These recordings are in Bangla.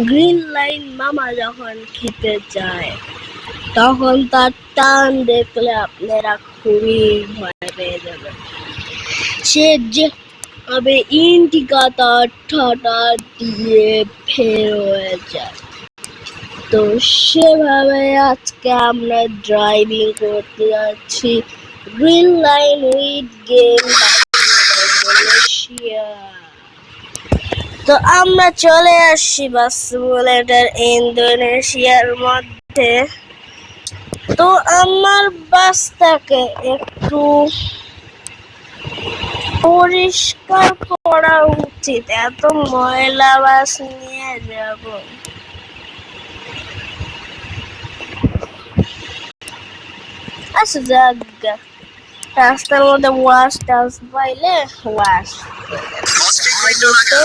গ্রিন লাইন মামা যখন খেতে যায় তখন তার টান দেখলে আপনারা খুবই ভয় পেয়ে যাবেন। সে যে হবে ইন্ডিকেটর ঠাটা দিয়ে ফের হয়ে যায়। তো সেভাবে আজকে আমরা ড্রাইভিং করতে যাচ্ছি green line with game Malaysia. তো আমরা চলে আসছি বাস সিমুলেটর ইন্দোনেশিয়ার মধ্যে। তো আমার বাসটাকে একটু পরিষ্কার করা উচিত, এত ময়লা বাস নিয়ে যাব। আচ্ছা যাক, রাস্তার মধ্যে ওয়াশ টাশ পাইলে ওয়াশ তো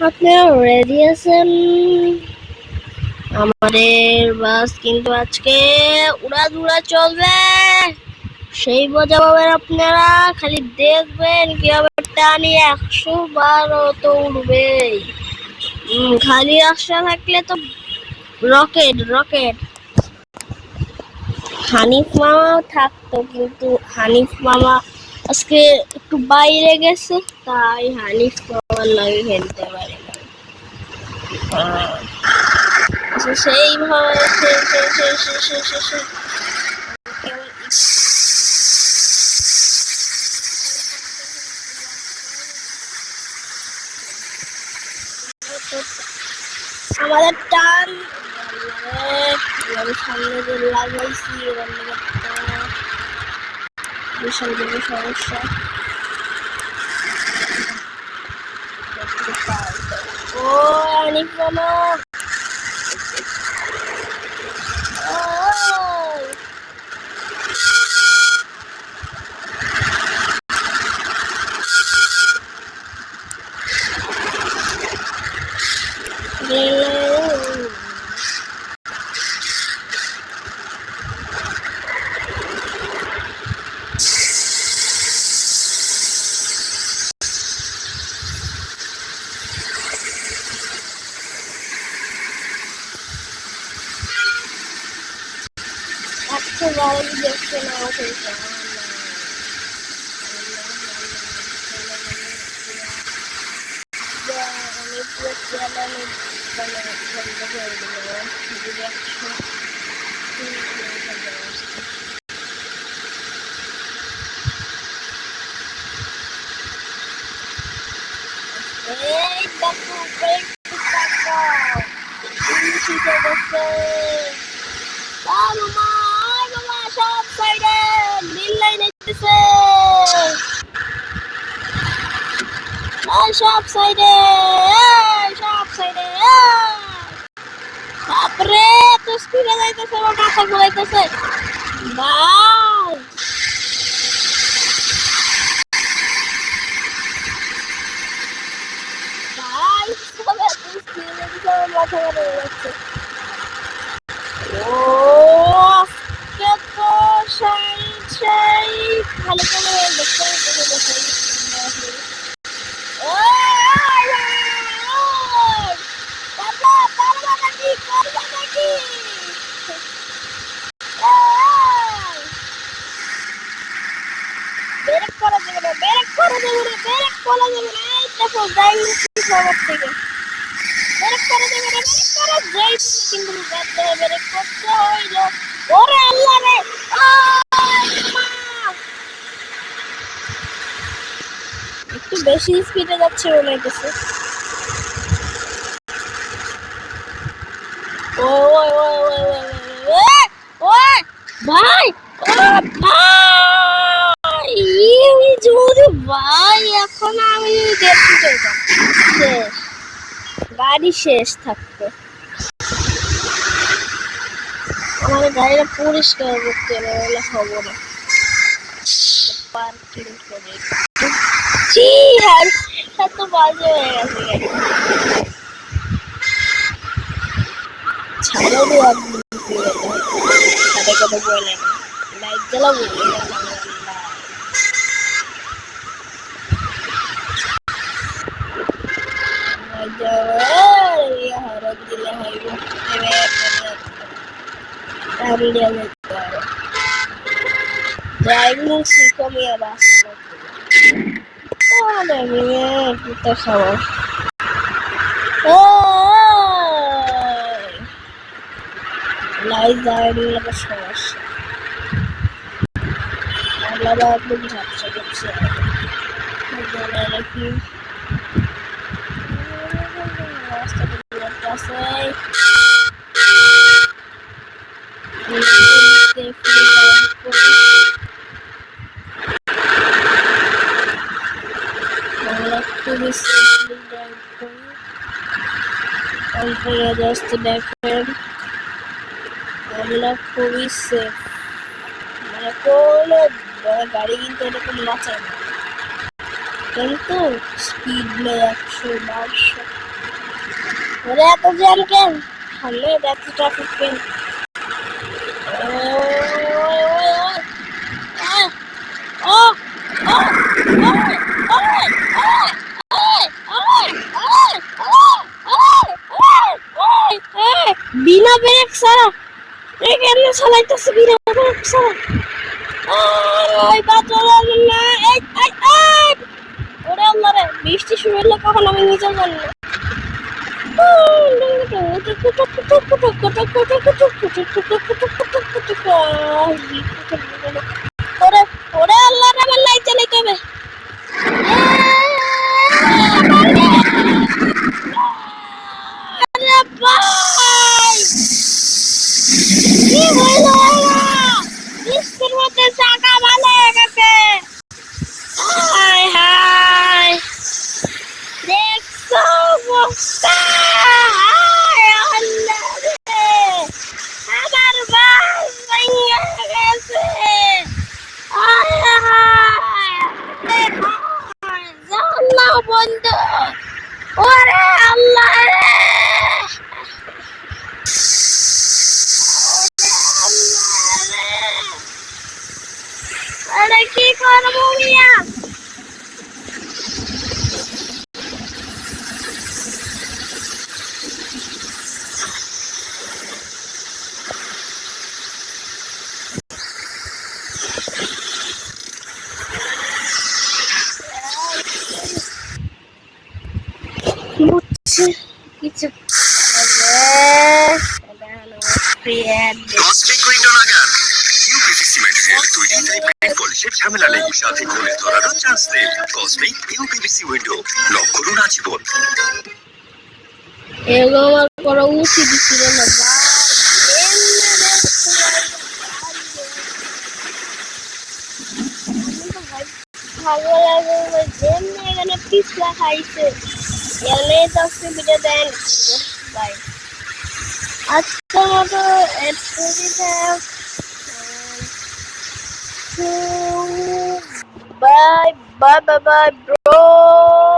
আপনারা রেডি আছেন? আমাদের বাস কিন্তু আজকে উড়াধুরা চলবে, সেই মজা পাবেন আপনারা। খালি দেখবেন কিভাবে টানি 100 বার তো উঠবেই। খালি রাস্তা থাকলে তো রকেট রকেট। হানিফ মামাও থাকতো, কিন্তু হানিফ মামা আজকে একটু বাইরে গেছে, তাই হানিফ মামার লাগে খেলতে পারে না। সেইভাবে আমাদের টান সামনে যে লাগাইছি বিশাল বড় সমস্যা। ও অনেক মামা গাড়ি দেখছে না সব সাইডে গ্রিন লাইন এসেছে, সব সাইডে সব সাইডে। বাপরে তো স্পিডে যাইতেছে, আমার মাথা ঘুরাইতেছে। ভাই ভাই সব এত স্পিডে যাইতেছে, আমার মাথা ঘুরে যাচ্ছে। ও আজকে তো সেই ভালো করে দেখতে ব্রেক করা যাবে না, ব্রেক করা যাবে না, ব্রেক করা যাবে না। এই দেখো যাইনি সবার থেকে ব্রেক করা যাবে না, ব্রেক করা যাই কিন্তু ব্রেক করতে হইল। ওরে আল্লাহ রে, একটু বেশি স্পিডে যাচ্ছে মনে হইতেছে। ভাই ভাই এখন আমি শেষ, গাড়ি শেষ থাকতো। আমাদের গাড়িটা পরিষ্কার করতে হলে হবো না, পার্কিং করে এত বাজে হয়ে গেছে। ছাড়ো রে আপনি সাথে কথা বলে না লাইট জ্বালাবো হরদ দিলে হইব ড্রাইভিং শিখো মিয়া রাস্তা কুত্তা খাওয়া লাইট ড্রাইভিং লাগে সমস্যা আলাদা একদম ঝাপসা করছে নাকি রাস্তাটা আছে খুবই সেফলি ড্রাইভ করি অল্প জাস্ট দেখেন আমরা খুবই সেফ মানে কোনো গাড়ি কিন্তু এরকম নাচায় না কিন্তু স্পিড নেই 100-150 ওরে এত জ্যাম কেন সামনে এত ট্রাফিক কেন বিনা ব্রেক ছাড়া এখানে চালাইতেছে বিনা ব্রেক ছাড়া ওই বাচ্চা না ওরে আল্লাহ রে বৃষ্টি শুরু হলো কখন আমি নিজে জানি না ওরে ওরে আল্লাহ রে আমার লাইট জ্বালাইতে হবে আরে ভাই কি হইলো বৃষ্টির মধ্যে চাকা ভালো হয়ে গেছে হায় হায় দেখছো অবস্থা হায় আল্লাহ রে আমার বাস ভেঙে গেছে হায় হায় জান্নাত বন্ধ ওরে আল্লাহ রে আরে কি করবো মিয়া কিছু ঝামেলা নেই সাথে খোলে ধরারও চান্স নেই কসমিক ইউপিভিসি উইন্ডো লক করুন আজীবন এগুলো আমার করা উচিত ছিল না ভালো লাগে যেমনি এখানে পিছলা খাইছে এলে 10 মিনিটে দেন বাই আজকের মতো এতটুকুই থাক bye bye bye bye bro